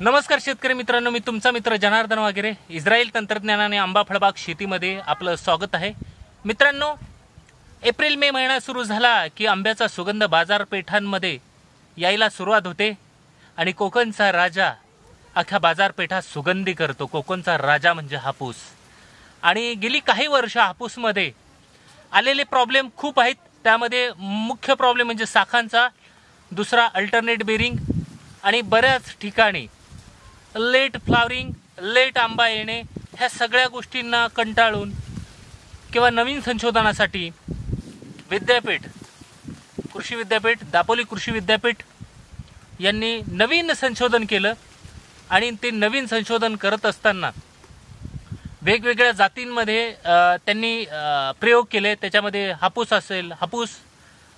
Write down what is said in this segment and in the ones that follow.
नमस्कार शेतकरी मित्रांनो, मी तुमचा मित्र जनार्दन वागेरे. इस्रायल तंत्रज्ञानाने आंबा फळबाग शेतीमध्ये आपलं स्वागत आहे. मित्रांनो, एप्रिल मे महिना सुरू झाला की आंब्याचा सुगंध बाजारपेठांमध्ये यायला सुरुवात होते आणि कोकणचा राजा अख्ख्या बाजारपेठा सुगंधी करतो. कोकणचा राजा म्हणजे हापूस. आणि गेली काही वर्ष हापूसमध्ये आलेले प्रॉब्लेम खूप आहेत. त्यामध्ये मुख्य प्रॉब्लेम म्हणजे शाखांचा, दुसरा अल्टरनेट बेरिंग आणि बऱ्याच ठिकाणी लेट फ्लावरिंग, लेट आंबा येणे. ह्या सगळ्या गोष्टींना कंटाळून किंवा नवीन संशोधनासाठी कृषी विद्यापीठ, दापोली कृषी विद्यापीठ यांनी नवीन संशोधन केलं. आणि ते नवीन संशोधन करत असताना वेगवेगळ्या जातींमध्ये त्यांनी प्रयोग केले. त्याच्यामध्ये हापूस असेल, हापूस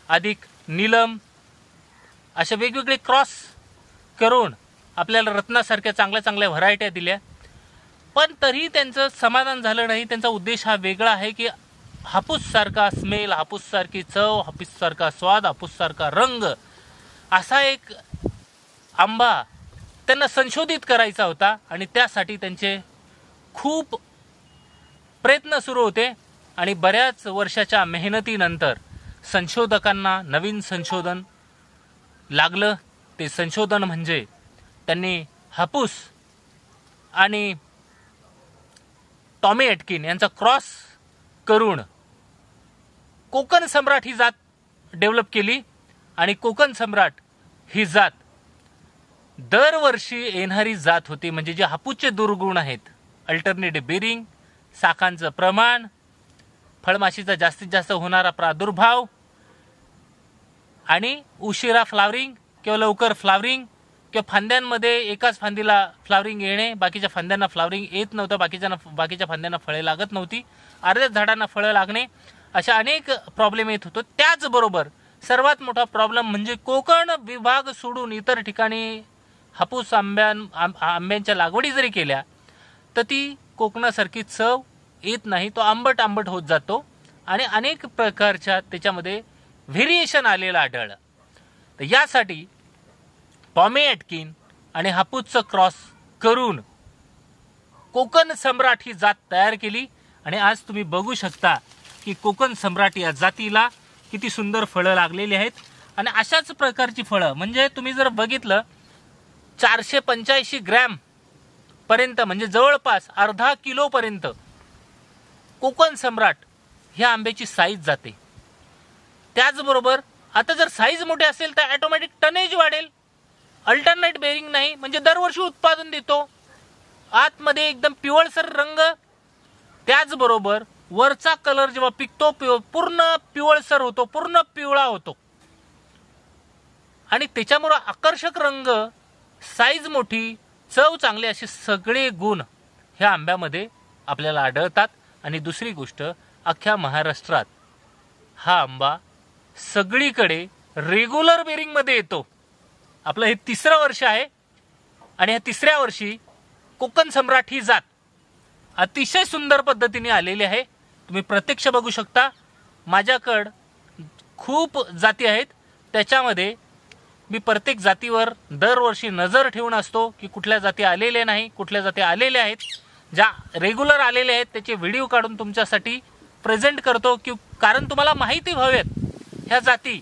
अधिक नीलम, अशा वेगवेगळे क्रॉस करून आपल्याला रत्नासारख्या चांगल्या चांगल्या व्हरायट्या दिल्या. पण तरी त्यांचं समाधान झालं नाही. त्यांचा उद्देश हा वेगळा आहे की हापूससारखा स्मेल, हापूससारखी चव, हापूससारखा स्वाद, हापूससारखा रंग असा एक आंबा त्यांना संशोधित करायचा होता. आणि त्यासाठी त्यांचे खूप प्रयत्न सुरू होते. आणि बऱ्याच वर्षाच्या मेहनतीनंतर संशोधकांना नवीन संशोधन लागलं. ते संशोधन म्हणजे त्यांनी हापूस आणि टॉमी एटकिन यांचा क्रॉस करून कोकण सम्राट ही जात डेव्हलप केली. आणि कोकण सम्राट ही जात दरवर्षी येणारी जात होती. म्हणजे जे हापूसचे दुर्गुण आहेत, अल्टरनेट बेरिंग, शाखांचं प्रमाण, फळमाशीचा जास्तीत जास्त होणारा प्रादुर्भाव आणि उशिरा फ्लावरिंग किंवा लवकर फ्लावरिंग किंवा फांद्यांमध्ये एकाच फांदीला फ्लावरिंग येणे, बाकीच्या फांद्यांना फ्लावरिंग येत नव्हतं, बाकीच्या फांद्यांना फळे लागत नव्हती, अर्ध्याच झाडांना फळं लागणे, अशा अनेक प्रॉब्लेम येत होतो. त्याचबरोबर सर्वात मोठा प्रॉब्लेम म्हणजे कोकण विभाग सोडून इतर ठिकाणी हापूस आंब्यांच्या लागवडी जरी केल्या तर ती कोकणासारखी चव येत नाही. तो आंबट होत जातो आणि अनेक प्रकारच्या त्याच्यामध्ये व्हेरिएशन आलेलं आढळलं. तर यासाठी टॉमी एटकिन आणि हापूसचं क्रॉस करून कोकण सम्राट ही जात तयार केली. आणि आज तुम्ही बघू शकता की कोकण सम्राट या जातीला किती सुंदर फळं लागलेली आहेत. आणि अशाच प्रकारची फळं म्हणजे तुम्ही जर बघितलं 485 ग्रॅम पर्यंत, म्हणजे जवळपास अर्धा किलो पर्यंत कोकण सम्राट ह्या आंब्याची साईज जाते. त्याचबरोबर आता जर साईज मोठी असेल तर ऑटोमॅटिक टनेज वाढेल. अल्टरनेट बेरिंग नाही, म्हणजे दरवर्षी उत्पादन देतो. आतमध्ये एकदम पिवळसर रंग, त्याचबरोबर वरचा कलर जेव्हा पिकतो पूर्ण पिवळसर होतो, पूर्ण पिवळा होतो. आणि त्याच्यामुळे आकर्षक रंग, साईज मोठी, चव चांगली, असे सगळे गुण ह्या आंब्यामध्ये आपल्याला आढळतात. आणि दुसरी गोष्ट, अख्ख्या महाराष्ट्रात हा आंबा सगळीकडे रेग्युलर बेरिंगमध्ये येतो. आपलं हे 3रं वर्ष आहे. आणि ह्या 3ऱ्या वर्षी कोकण सम्राट ही जात अतिशय सुंदर पद्धतीने आलेली आहे. तुम्ही प्रत्यक्ष बघू शकता. माझ्याकडं खूप जाती आहेत, त्याच्यामध्ये मी प्रत्येक जातीवर दरवर्षी नजर ठेवून असतो की कुठल्या जाती आलेल्या नाही, कुठल्या जाती आलेल्या आहेत. ज्या रेग्युलर आलेल्या आहेत त्याचे व्हिडिओ काढून तुमच्यासाठी प्रेझेंट करतो की कारण तुम्हाला माहिती व्हावेत ह्या जाती.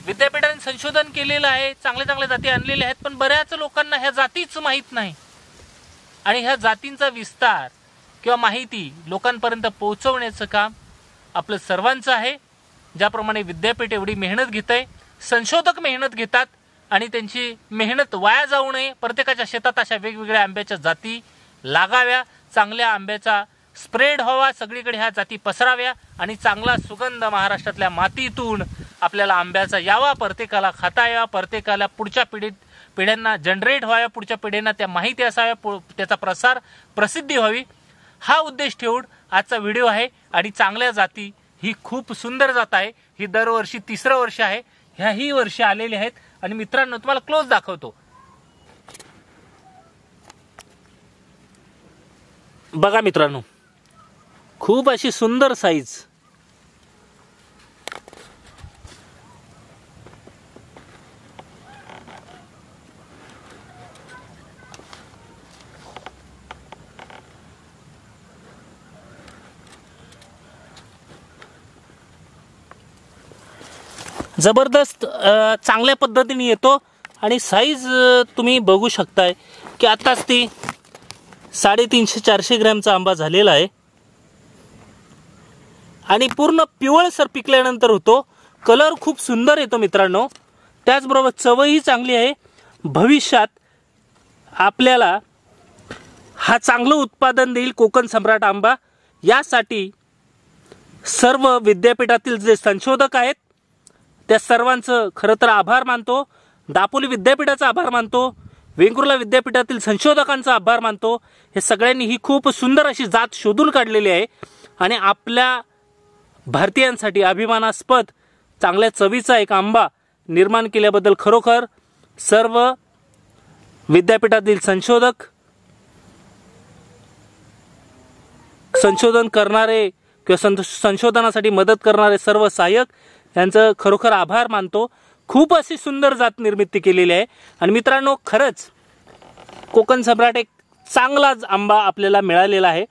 विद्यापीठाने संशोधन केलेलं आहे, चांगल्या चांगल्या जाती आणलेल्या आहेत, पण बऱ्याच लोकांना ह्या जातीच माहीत नाही. आणि ह्या जातींचा विस्तार किंवा माहिती लोकांपर्यंत पोहोचवण्याचं काम आपलं सर्वांचं आहे. ज्याप्रमाणे विद्यापीठ एवढी मेहनत घेत आहे, संशोधक मेहनत घेतात आणि त्यांची मेहनत वाया जाऊ नये, प्रत्येकाच्या शेतात अशा वेगवेगळ्या आंब्याच्या जाती लागाव्या, चांगल्या आंब्याचा स्प्रेड व्हावा, सगळीकडे ह्या जाती पसराव्या आणि चांगला सुगंध महाराष्ट्रातल्या मातीतून आपल्याला आंब्याचा यावा, प्रत्येकाला खाता यावा, प्रत्येकाला पुढच्या पिढ्यांना जनरेट व्हाव्या, पुढच्या पिढ्यांना त्या माहिती असाव्या, त्याचा प्रसिद्धी व्हावी, हा उद्देश ठेवून आजचा व्हिडिओ आहे. आणि चांगल्या जाती ही खूप सुंदर जात आहे. ही दरवर्षी 3रं वर्ष आहे. ह्याही वर्षी आलेले आहेत. आणि मित्रांनो, तुम्हाला क्लोज दाखवतो. बघा मित्रांनो, खूप अशी सुंदर साईज. जबरदस्त चांगल्या पद्धतीने येतो आणि साईज तुम्ही बघू शकताय की आताच ती 350-400 ग्रॅमचा आंबा झालेला आहे आणि पूर्ण पिवळसर पिकल्यानंतर होतो. कलर खूप सुंदर येतो मित्रांनो. त्याचबरोबर चवही चांगली आहे. भविष्यात आपल्याला हा चांगलं उत्पादन देईल कोकण सम्राट आंबा. यासाठी सर्व विद्यापीठातील जे संशोधक आहेत त्या सर्वांचं खरं तर आभार मानतो. दापोली विद्यापीठाचा आभार मानतो. वेंगुर्ला विद्यापीठातील संशोधकांचा आभार मानतो. हे सगळ्यांनी ही खूप सुंदर अशी जात शोधून काढलेली आहे आणि आपल्या भारतीयांसाठी अभिमानास्पद चांगल्या चवीचा एक आंबा निर्माण केल्याबद्दल खरोखर सर्व विद्यापीठातील संशोधक, संशोधन करणारे किंवा संशोधनासाठी मदत करणारे सर्व सहाय्यक यांचं खरोखर आभार मानतो. खूप अशी सुंदर जात निर्मिती केलेली आहे आणि मित्रांनो खरंच कोकण सम्राट एक चांगलाच आंबा आपल्याला मिळालेला आहे.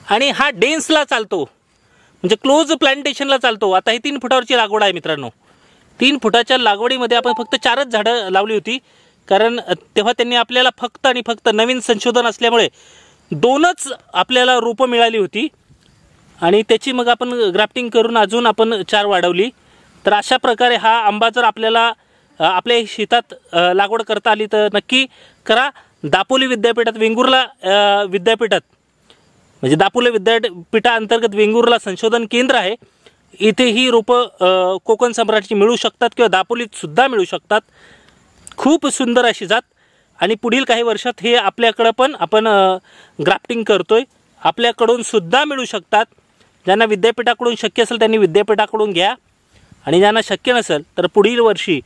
आणि हा डेन्सला चालतो म्हणजे क्लोज प्लांटेशनला चालतो. आता ही 3 फुटावरची लागवड आहे मित्रांनो. 3 फुटाच्या लागवडीमध्ये आपण फक्त 4च झाडं लावली होती कारण तेव्हा त्यांनी आपल्याला फक्त आणि फक्त नवीन संशोधन असल्यामुळे 2च आपल्याला रोपं मिळाली होती आणि त्याची मग आपण ग्राफ्टिंग करून अजून आपण 4 वाढवली. तर अशा प्रकारे हा आंबा जर आपल्याला आपल्या शेतात लागवड करता आली तर नक्की करा. दापोली विद्यापीठात, वेंगुर्ला विद्यापीठात म्हणजे दापोली विद्यापीठाअंतर्गत वेंगुर्ला संशोधन केंद्र आहे. इथे ही रोपं कोकण सम्राटची मिळू शकतात किंवा दापोलीत सुद्धा मिळू शकतात. खूप सुंदर अशी जात आणि पुढील काही वर्षात हे आपल्याकडं पण आपण ग्राफ्टिंग करतोय. आपल्याकडून सुद्धा मिळू शकतात. ज्यांना विद्यापीठाकडून शक्य असेल त्यांनी विद्यापीठाकडून घ्या आणि ज्यांना शक्य नसेल तर पुढील वर्षी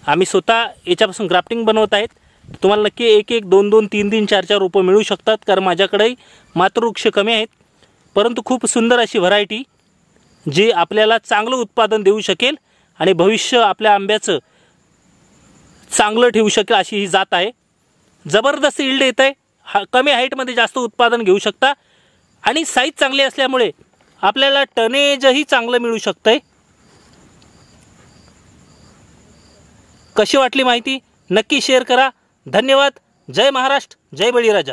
आम्ही स्वतः याच्यापासून ग्राफ्टिंग बनवत आहेत. तुम्हाला नक्की 1-1, 2-2, 3-3, 4-4 रोपं मिळू शकतात कारण माझ्याकडेही मातृवृक्ष कमी आहेत परंतु खूप सुंदर अशी व्हरायटी जी आपल्याला चांगलं उत्पादन देऊ शकेल आणि भविष्य आपल्या आंब्याचं चांगलं ठेवू शकेल अशी ही जात आहे. जबरदस्त यील्ड येत आहे. कमी हाईटमध्ये जास्त उत्पादन घेऊ शकता आणि साईज चांगली असल्यामुळे आपल्याला टनेजही चांगलं मिळू शकतंय. कशी वाटली माहिती नक्की शेअर करा. धन्यवाद. जय महाराष्ट्र, जय बळीराजा.